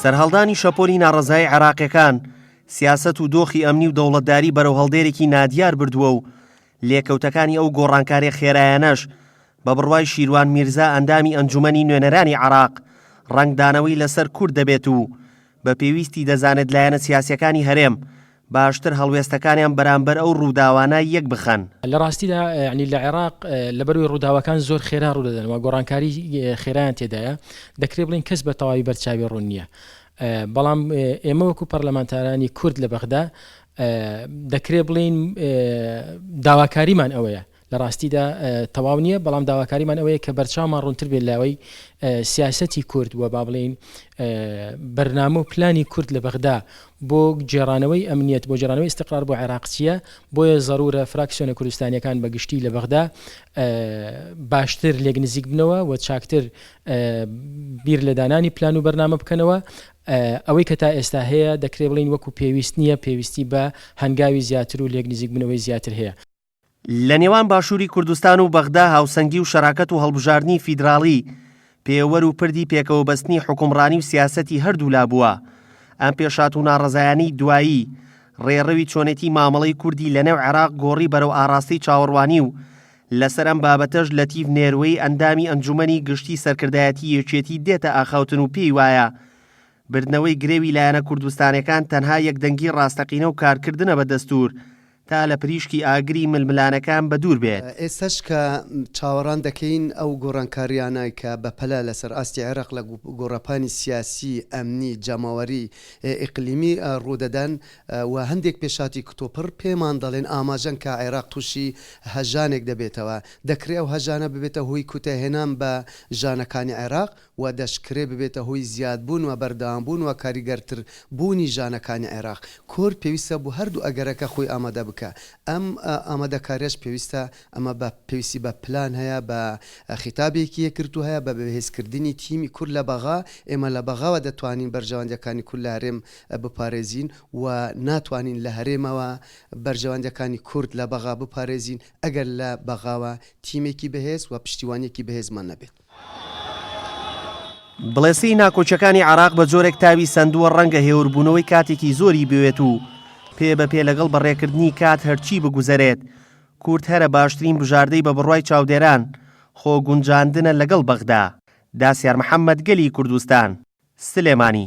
سەرهەڵدانی شەپۆلی ناڕەزایی عێراقیەکان سیاسەت و دۆخی ئەمنی و دەوڵەتداری بەرەو هەڵدێرێکی نادیار بردووە و لێکەوتەکانی ئەو گۆڕانکاریە خێرایانەش بە بڕوای شیروان میرزا ئەندامی ئەنجومەنی نوێنەرانی عێراق ڕەنگدانەوەی لەسەر کورد دەبێت و بە پێویستی دەزانێت لایەنە سیاسیەکانی هەرێم باشتر هەڵوێستەکانیان بەرامبەر ئەو ڕووداوانە یەک بخەن. لە ڕاستیدا ینی لە عێراق لەبەروی ڕووداوەکان زۆر خێرا ڕوودەدەنەوە، گۆڕانکاری خێرایان تێدایە، دەکرێت بڵین کەس بە تەواوی بەرچاوی ڕوون نییە. بەڵام ئێمە وەکو پەرلەمانتارانی کورد لە بەغدا دەکرێت بڵین داواکاریمان ئەوەیە، لە ڕاستیدا تەواو نییە، بەڵام داواکاریمان ئەوەیە کە بەرچاومان ڕوونتر بێت لاوەی سیاسەتی کورد وە با بڵین بەرنامە و پلانی کورد لە بەغدا بۆ جێڕانەوەی ئەمنیەت، بۆ جێڕانەوەی استقرار بۆ عێراق چییە، بۆیە زەڕورە فراکسیۆنە کوردستانیەکان بەگشتی لە بەغدا باشتر لێک نزیک بنەوە و چاکتر بیر لە دانانی پلان و بەرنامە بکەنەوە. ئەوەی کە تا ئێستا هەیە دەکرێت بڵین وەکو پێویست نییە، پێویستی بە هەنگاوی زیاتر و لێک نزیک بنەوەی زیاتر هەیە. لە نێوان باشووری کوردستان و بەغدا هاوسەنگی و شەراکەت و هەڵبژاردننی فیدراڵی پێوەەر و پردی پێکەوە بەستنی حکومڕانی و سیاسەتی هەردوو لابووە. ئەم پێشات و ناڕەزایانی دوایی ڕێڕەوی چۆنێتی مامەڵەی کوردی لە نێو عێراق گۆڕی بەرەو ئاراستی چاوەڕوانی و لەسەر ئەم بابەتەش لەتیف نێروەی ئەندامی ئەنجومەنی گشتی سەرکردایەتی یەکێتی دێتە ئاخاوتن و پێی وایە بردنەوەی گرێوی لایەنە کوردستانەکان تەنها یەکدەنگی ڕاستەقینە و کارکردنە بە دەستور تا لە پریشکی ئاگری ململانەکان بە دوور بێت. ئێستش کە چاوەڕان دەکەین ئەو گۆڕانکاریانای کە بەپەلا لەسەر ئاستی عێراق لە گۆڕەپانی سیاسی، ئەمنی، جەماوەری، ئیقلیمی ڕوودەدەن و هەندێک پێشاتی کتۆپڕ پێمان دەڵێن ئاماژەن کە عێراق تووشی هەژانێک دەبێتەوە، دەکرێت ئەو هەژانە ببێتە هۆی کوتەهێنان بە ژانەکانی عێراق و دەشکرێ ببێتە هۆی زیادبوون و بەردەوامبوون و کاریگەرتر بوونی ژانەکانی عێراق. کورد پێویستە بۆ هەردوو ئەگەرەکە خۆی ئامادە بکە. ئەم ئامادەکاریش پێویستە ئەمە بە پێویستی بە پلان هەیە، بە خیتابێکی یەکردو هەیە، بە بەهێزکردنی تیمی کورد لە بەغا. ئێمە لە بەغاوە دەتوانین بەرژەوەندەکانی کورد لە هەرێم بپارێزین و ناتوانین لە هەرێمەوە بەرژەوەندەکانی کورد لە بەغا بپارێزین ئەگەر لە بەغاوە تیمێکی بەهێز و پشتیوانیەکی بەهێزمان نەبێت. بڵێسەی ناکۆچەکانی عێراق بە جۆرێک تاوی سندووە ڕەنگە هێوربوونەوەی کاتێکی زۆری بوێت و پێ بە پێ لەگەڵ بەڕێکردنی کات هەرچی بگوزارێت کورد هەرە باشترین بژاردەی بە بڕوای چاودێران خۆ گونجاندنە لەگەڵ بەغدا. داسیار محەممەد، گەلی کوردستان، سلێمانی.